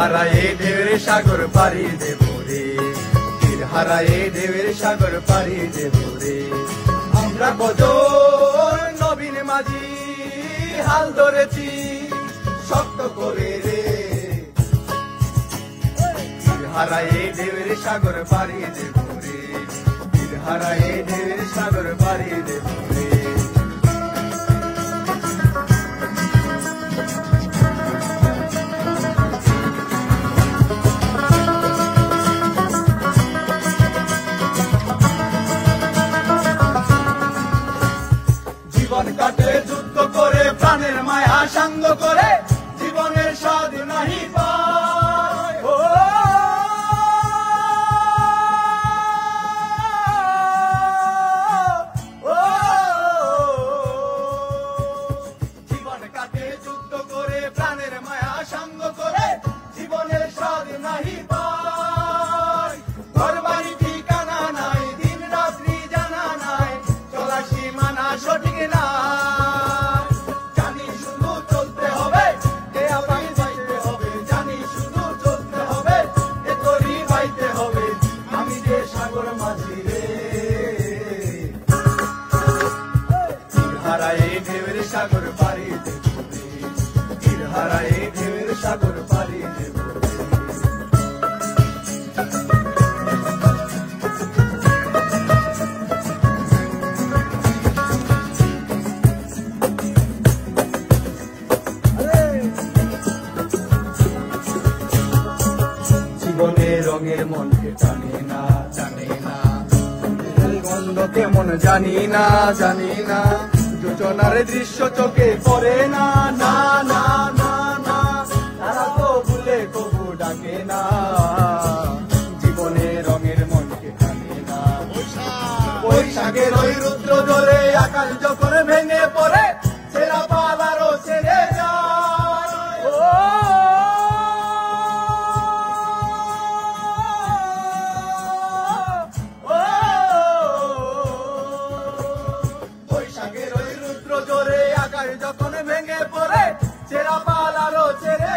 হারায়ে ঢেউয়ের সাগর পাড়ি দেব রে, তীর হারায়ে ঢেউয়ের সাগর পাড়ি দেব রে। আমরা কজন নবীন মাঝি হাল ধরেছি শক্ত করে রে, তীর হারায়ে ঢেউয়ের সাগর পাড়ি দেব রে, তীর হারায়ে ঢেউয়ের সাগর পাড়ি দেব রে। জীবন কাটে যুদ্ধ করে, প্রাণের মায়া সাঙ্গ করে, জীবনের স্বাদ নাহি পায়। জীবন কাটে যুদ্ধ করে, প্রাণের মায়া সাঙ্গ করে, জীবনের স্বাদ নাহি পায়। ঘর বাড়ি ঠিকানা নাই, দিন রাত্রি জানা নাই, চলা সীমানা সঠিক না। জানি শুধু চলতে হবে, এ আবার বাইতে হবে, জানি শুধু চলতে হবে, এ তরি বাইতে হবে। আমি যে সাগর মাঝি রে, তীর হারায়ে ঢেউয়ের সাগর পাড়ি দেব রে, তীর হারায়ে ঢেউয়ের সাগর পাড়ি দেব রে। জীবনের রঙের মনকে জানি না, জানি না, গন্ধ কেমন জানি না, জানি না, যোজনার দৃশ্য চোখে পড়ে না, না না না না, তারা তো ভুলে কবু ডাকে না। জীবনের রঙের মনকে জানি না, বৈশাখের ওই রুদ্র ধরে আকাশ যখন ভেঙে পড়ে, ছেঁড়া পালারও ছেড়ে যায়। বৈশাখের ওই রুদ্র জোরে আকাশ যখন ভেঙে পড়ে, ছেঁড়া পালারও ছেড়ে